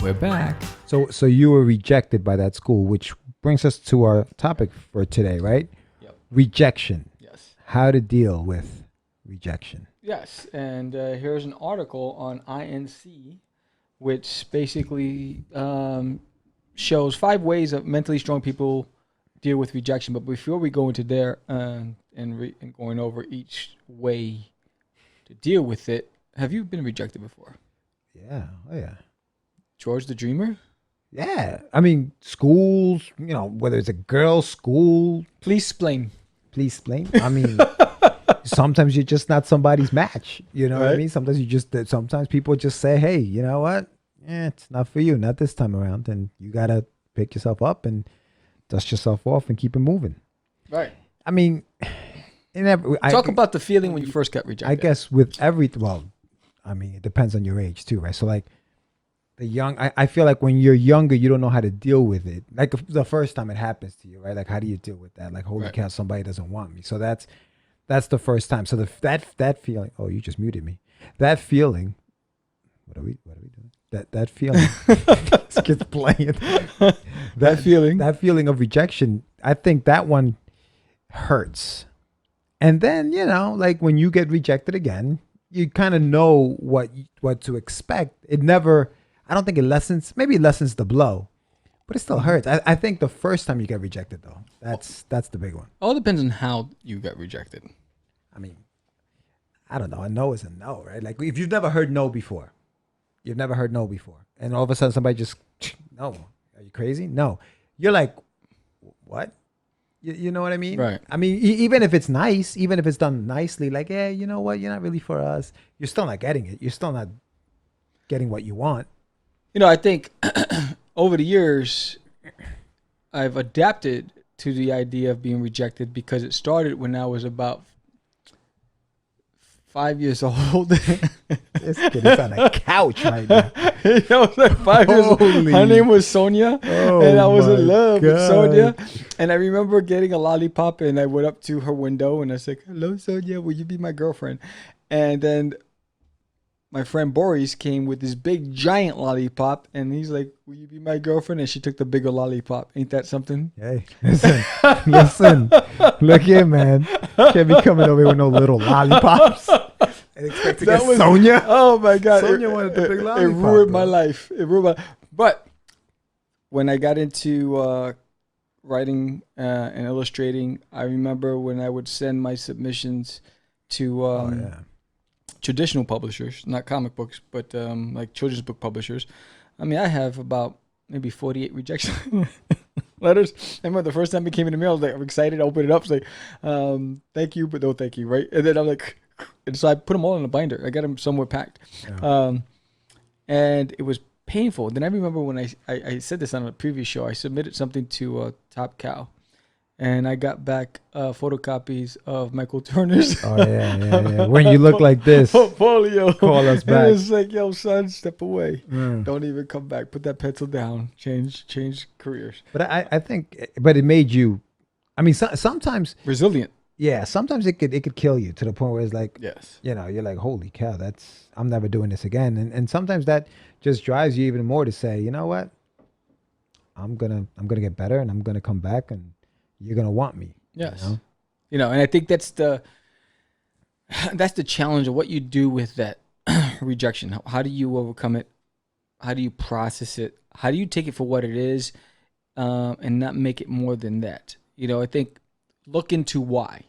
We're back. So you were rejected by that school, which brings us to our topic for today, right? Yep. Rejection. Yes. How to deal with rejection. Yes. And here's an article on INC, which basically shows 5 ways that mentally strong people deal with rejection. But before we go into there and going over each way to deal with it, have you been rejected before? Yeah. Oh, yeah. George the Dreamer? Yeah. I mean, schools, whether it's a girls' school. Please explain. Please explain. I mean, sometimes you're just not somebody's match. You know what I mean? Sometimes people just say, hey, you know what? It's not for you. Not this time around. And you got to pick yourself up and dust yourself off and keep it moving. Right. I mean, talk about the feeling when you first got rejected. I guess with it depends on your age too, right? So like I feel like when you're younger, you don't know how to deal with it. Like the first time it happens to you, right? Like how do you deal with that? Like, holy cow, somebody doesn't want me. So that's the first time. So that feeling. Oh, you just muted me. That feeling. What are we doing? That feeling. This kid's playing. That feeling of rejection. I think that one hurts. And then like when you get rejected again, you kind of know what to expect. I don't think it lessens. Maybe it lessens the blow, but it still hurts. I think the first time you get rejected, though, that's the big one. All depends on how you got rejected. I mean, I don't know. A no is a no, right? Like if you've never heard no before, and all of a sudden somebody just no. Are you crazy? No. You're like, what? You know what I mean? Right. I mean, even if it's nice, even if it's done nicely, like, yeah, you know what? You're not really for us. You're still not getting it. You're still not getting what you want. I think over the years, I've adapted to the idea of being rejected because it started when I was about 5 years old. This kid is on a couch right now. I was like 5 years old. Her name was Sonia, and I was in love with Sonia. And I remember getting a lollipop, and I went up to her window, and I said, "Hello, Sonia, will you be my girlfriend?" And then my friend Boris came with this big giant lollipop, and he's like, "Will you be my girlfriend?" And she took the bigger lollipop. Ain't that something? Hey, listen. Look here, man. Can't be coming over here with no little lollipops and expect to get Sonia. Oh my God. Sonia wanted the big lollipop. It ruined my life. But when I got into writing and illustrating, I remember when I would send my submissions to traditional publishers, not comic books, but like children's book publishers. I mean, I have about maybe 48 rejection letters. I remember the first time it came in the mail, I was like, I'm excited. I opened it up. It's like, thank you, but no thank you, right? And then I'm like, and so I put them all in a binder. I got them somewhere packed. Yeah. And it was painful. Then I remember when I said this on a previous show, I submitted something to Top Cow. And I got back photocopies of Michael Turner's. Oh, yeah. When you look like this, portfolio. Call us back. And it's like, yo, son, step away. Don't even come back. Put that pencil down. Change careers. But I think, it made you, I mean, sometimes. Resilient. Yeah, sometimes it could kill you to the point where it's like, yes, you're like, holy cow, I'm never doing this again. And sometimes that just drives you even more to say, you know what? I'm gonna get better, and I'm gonna come back, and you're gonna want me. Yes. And I think that's the challenge of what you do with that rejection. How do you overcome it? How do you process it? How do you take it for what it is, and not make it more than that? I think look into why.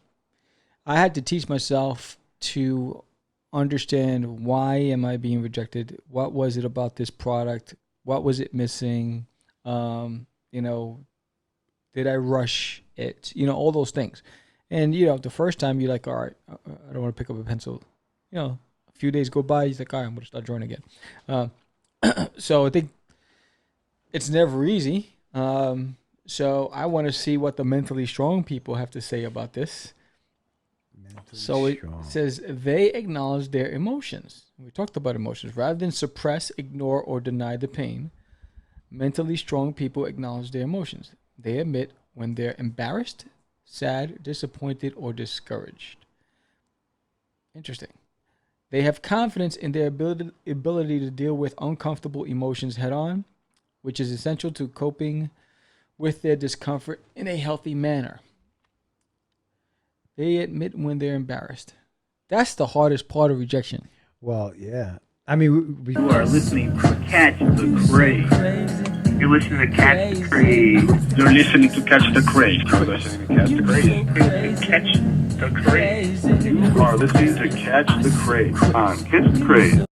I had to teach myself to understand, why am I being rejected? What was it about this product? What was it missing? Did I rush it? All those things. And, the first time you're like, all right, I don't want to pick up a pencil. A few days go by, you're like, all right, I'm going to start drawing again. So I think it's never easy. So I want to see what the mentally strong people have to say about this. It says they acknowledge their emotions. We talked about emotions. Rather than suppress, ignore, or deny the pain, mentally strong people acknowledge their emotions. They admit when they're embarrassed, sad, disappointed, or discouraged. Interesting. They have confidence in their ability to deal with uncomfortable emotions head on, which is essential to coping with their discomfort in a healthy manner. They admit when they're embarrassed. That's the hardest part of rejection. Well, yeah. I mean, You are listening to Catch the Craze. You're listening to Catch the Craze. You're listening to Catch the Craze. You're listening to Catch the Craze. Catch the Craze. You are listening to Catch the Craze on Catch the Craze.